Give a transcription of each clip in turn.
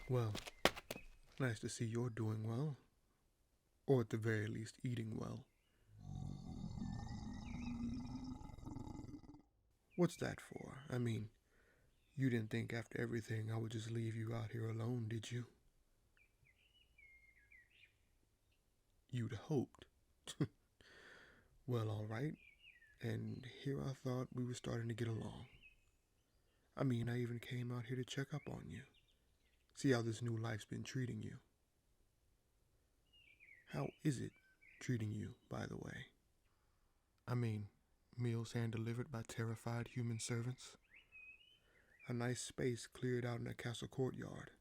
Well, nice to see you're doing well, or at the very least, eating well. What's that for? I mean, you didn't think after everything I would just leave you out here alone, did you? You'd hoped. Well, alright, and here I thought we were starting to get along. I mean, I even came out here to check up on you, see how this new life's been treating you. How is it treating you, by the way? I mean, meals hand delivered by terrified human servants? A nice space cleared out in a castle courtyard.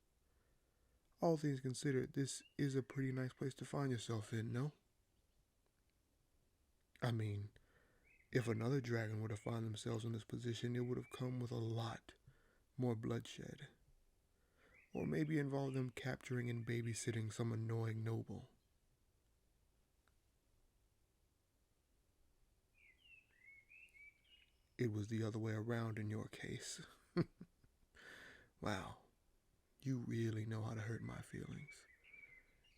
All things considered, this is a pretty nice place to find yourself in, no? I mean, if another dragon were to find themselves in this position, it would have come with a lot more bloodshed. Or maybe involve them capturing and babysitting some annoying noble. It was the other way around in your case. Wow, you really know how to hurt my feelings.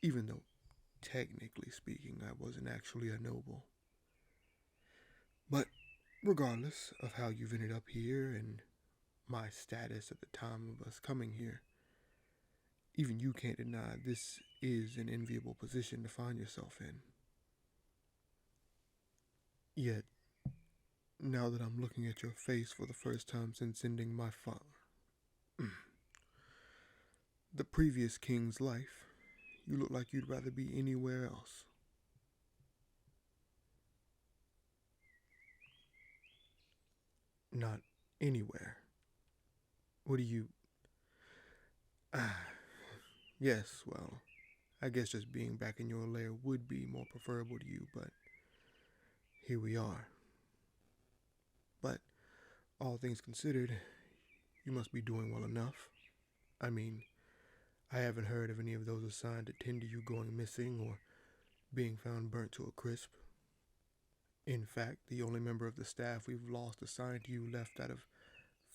Even though, technically speaking, I wasn't actually a noble. But regardless of how you've ended up here and my status at the time of us coming here, even you can't deny this is an enviable position to find yourself in. Yet, now that I'm looking at your face for the first time since ending my the previous king's life, you look like you'd rather be anywhere else. Not anywhere. What do you... Ah, yes, well, I guess just being back in your lair would be more preferable to you, but here we are. But, all things considered, you must be doing well enough. I mean, I haven't heard of any of those assigned to tend to you going missing or being found burnt to a crisp. In fact, the only member of the staff we've lost assigned to you left out of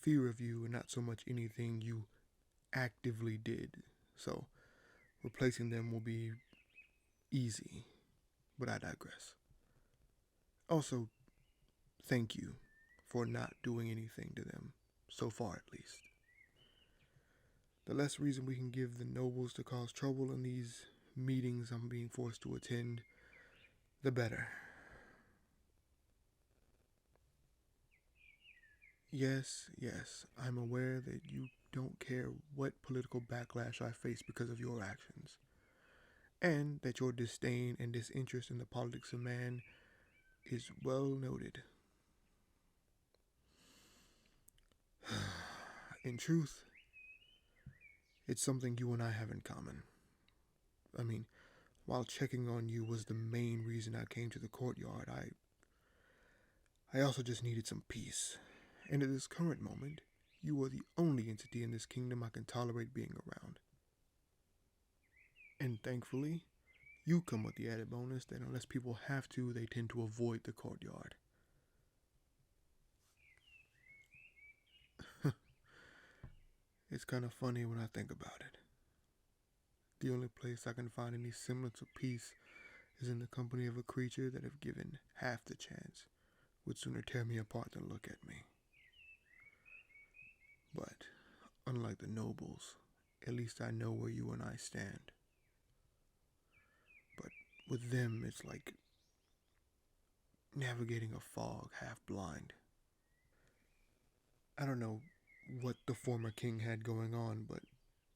fear of you and not so much anything you actively did. So, replacing them will be easy, but I digress. Also, thank you for not doing anything to them, so far at least. The less reason we can give the nobles to cause trouble in these meetings I'm being forced to attend, the better. Yes, I'm aware that you don't care what political backlash I face because of your actions, and that your disdain and disinterest in the politics of man is well noted. In truth, it's something you and I have in common. I mean, while checking on you was the main reason I came to the courtyard, I also just needed some peace. And at this current moment, you are the only entity in this kingdom I can tolerate being around. And thankfully, you come with the added bonus that unless people have to, they tend to avoid the courtyard. It's kind of funny when I think about it. The only place I can find any semblance of peace is in the company of a creature that, if given half the chance, would sooner tear me apart than look at me. But, unlike the nobles, at least I know where you and I stand. But with them, it's like navigating a fog half blind. I don't know what the former king had going on, but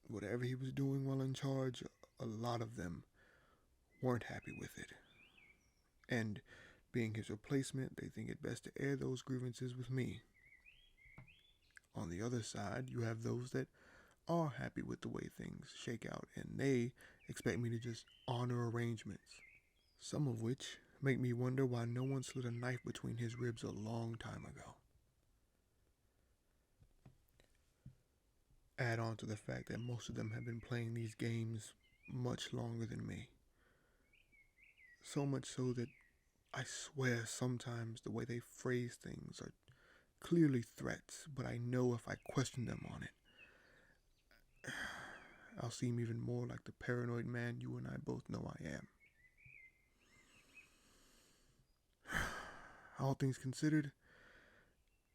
whatever he was doing while in charge, a lot of them weren't happy with it. And being his replacement, they think it best to air those grievances with me. On the other side, you have those that are happy with the way things shake out, and they expect me to just honor arrangements. Some of which make me wonder why no one slid a knife between his ribs a long time ago. Add on to the fact that most of them have been playing these games much longer than me. So much so that I swear sometimes the way they phrase things are clearly threats, but I know if I question them on it, I'll seem even more like the paranoid man you and I both know I am. All things considered,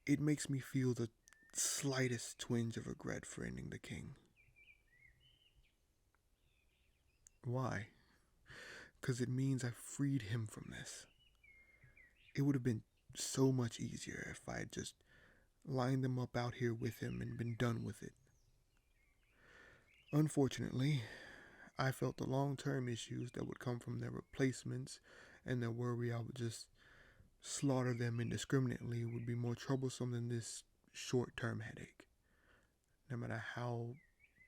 it makes me feel the slightest twinge of regret for ending the king. Why? Because it means I freed him from this. It would have been so much easier if I had just lined them up out here with him and been done with it. Unfortunately, I felt the long term issues that would come from their replacements and the worry I would just slaughter them indiscriminately would be more troublesome than this short term headache, no matter how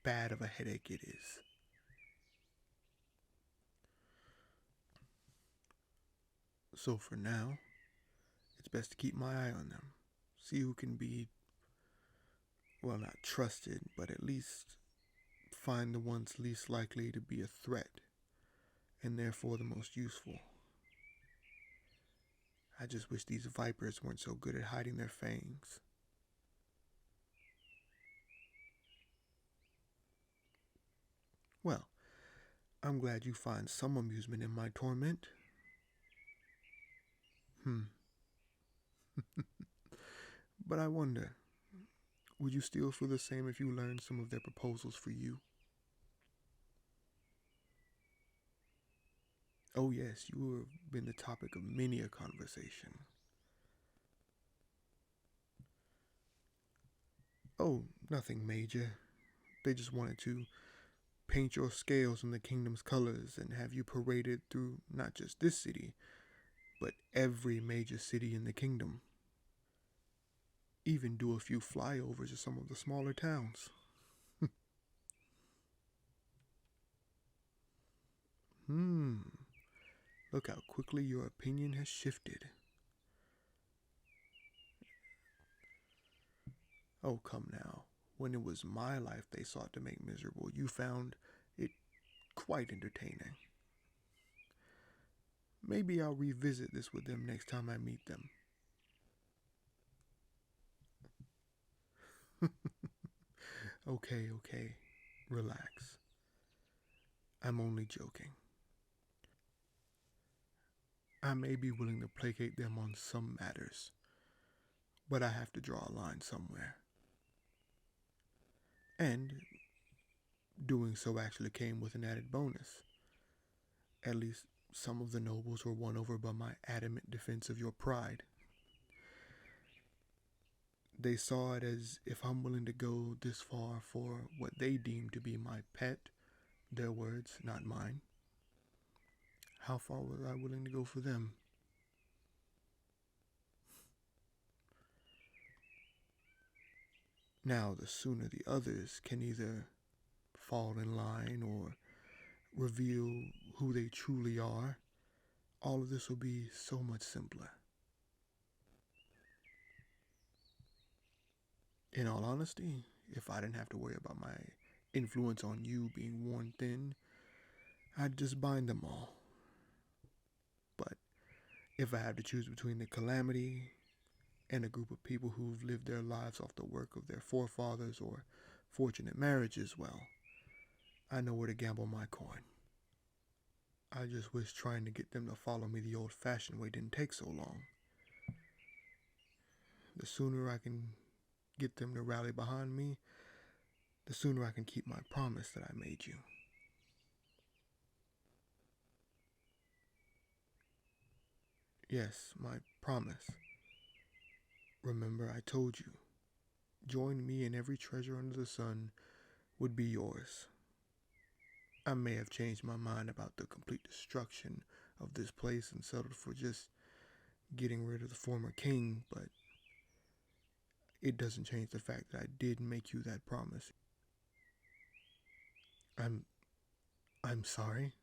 bad of a headache it is. So for now, it's best to keep my eye on them, see who can be, well, not trusted, but at least find the ones least likely to be a threat and therefore the most useful. I just wish these vipers weren't so good at hiding their fangs. Well, I'm glad you find some amusement in my torment. Hmm. But I wonder, would you still feel the same if you learned some of their proposals for you? Oh, yes, you have been the topic of many a conversation. Oh, nothing major. They just wanted to paint your scales in the kingdom's colors and have you paraded through not just this city, but every major city in the kingdom. Even do a few flyovers of some of the smaller towns. Hmm, look how quickly your opinion has shifted. Oh, come now. When it was my life they sought to make miserable, you found it quite entertaining. Maybe I'll revisit this with them next time I meet them. Okay. Relax. I'm only joking. I may be willing to placate them on some matters, but I have to draw a line somewhere. And doing so actually came with an added bonus. At least some of the nobles were won over by my adamant defense of your pride. They saw it as if I'm willing to go this far for what they deem to be my pet, their words, not mine. How far was I willing to go for them? Now, the sooner the others can either fall in line or reveal who they truly are, all of this will be so much simpler. In all honesty, if I didn't have to worry about my influence on you being worn thin, I'd just bind them all. But if I had to choose between the calamity and a group of people who've lived their lives off the work of their forefathers or fortunate marriages, well, I know where to gamble my coin. I just wish trying to get them to follow me the old fashioned way didn't take so long. The sooner I can get them to rally behind me, the sooner I can keep my promise that I made you. Yes, my promise. Remember, I told you, join me and every treasure under the sun would be yours. I may have changed my mind about the complete destruction of this place and settled for just getting rid of the former king, but it doesn't change the fact that I did make you that promise. I'm I'm sorry.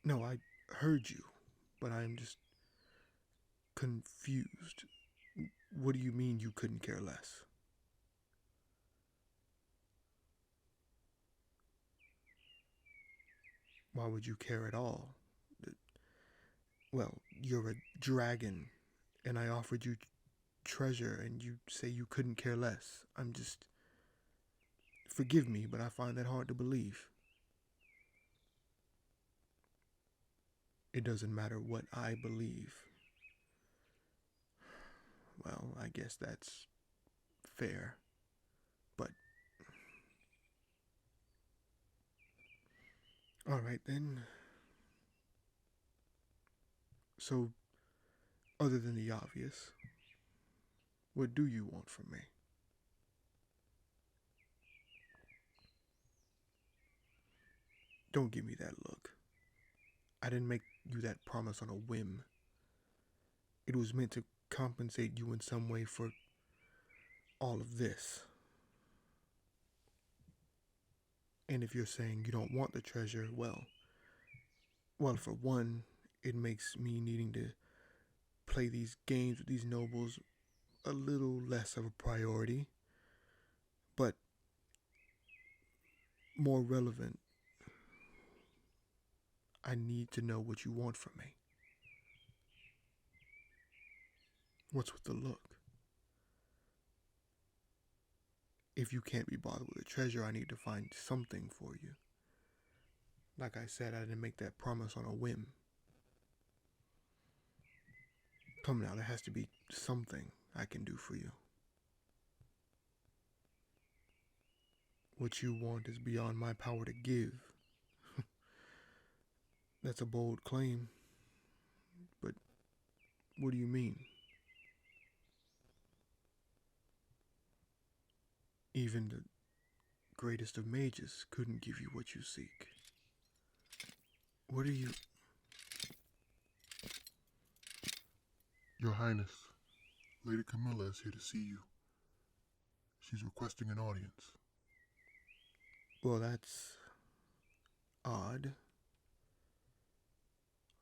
No, I heard you, but I'm just confused. What do you mean you couldn't care less? Why would you care at all? Well, you're a dragon, and I offered you treasure, and you say you couldn't care less. I'm just. Forgive me, but I find that hard to believe. It doesn't matter what I believe. Well, I guess that's fair. But, alright then. So, other than the obvious, what do you want from me? Don't give me that look. I didn't make you that promise on a whim. It was meant to compensate you in some way for all of this. And if you're saying you don't want the treasure, well, for one, it makes me needing to play these games with these nobles a little less of a priority. But more relevant, I need to know what you want from me. What's with the look? If you can't be bothered with the treasure, I need to find something for you. Like I said, I didn't make that promise on a whim. Come now, there has to be something I can do for you. What you want is beyond my power to give. That's a bold claim. But what do you mean? Even the greatest of mages couldn't give you what you seek. What are you... Your Highness, Lady Camilla is here to see you. She's requesting an audience. Well, that's odd.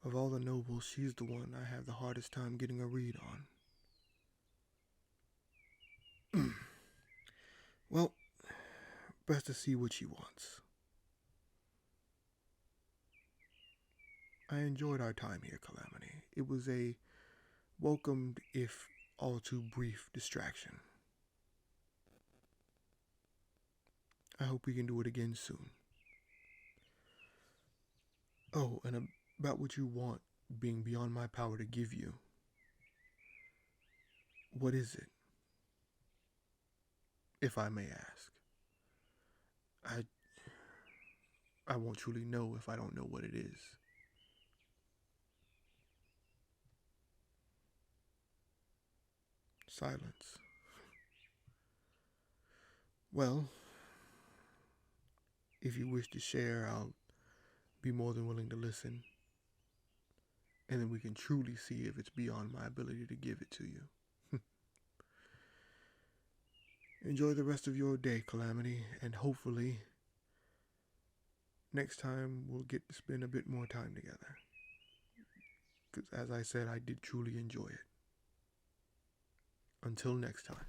Of all the nobles, she's the one I have the hardest time getting a read on. Well, best to see what she wants. I enjoyed our time here, Calamity. It was a welcomed, if all too brief, distraction. I hope we can do it again soon. Oh, and about what you want being beyond my power to give you. What is it? If I may ask. I won't truly know if I don't know what it is. Silence. Well, if you wish to share, I'll be more than willing to listen. And then we can truly see if it's beyond my ability to give it to you. Enjoy the rest of your day, Calamity, and hopefully next time we'll get to spend a bit more time together. Because as I said, I did truly enjoy it. Until next time.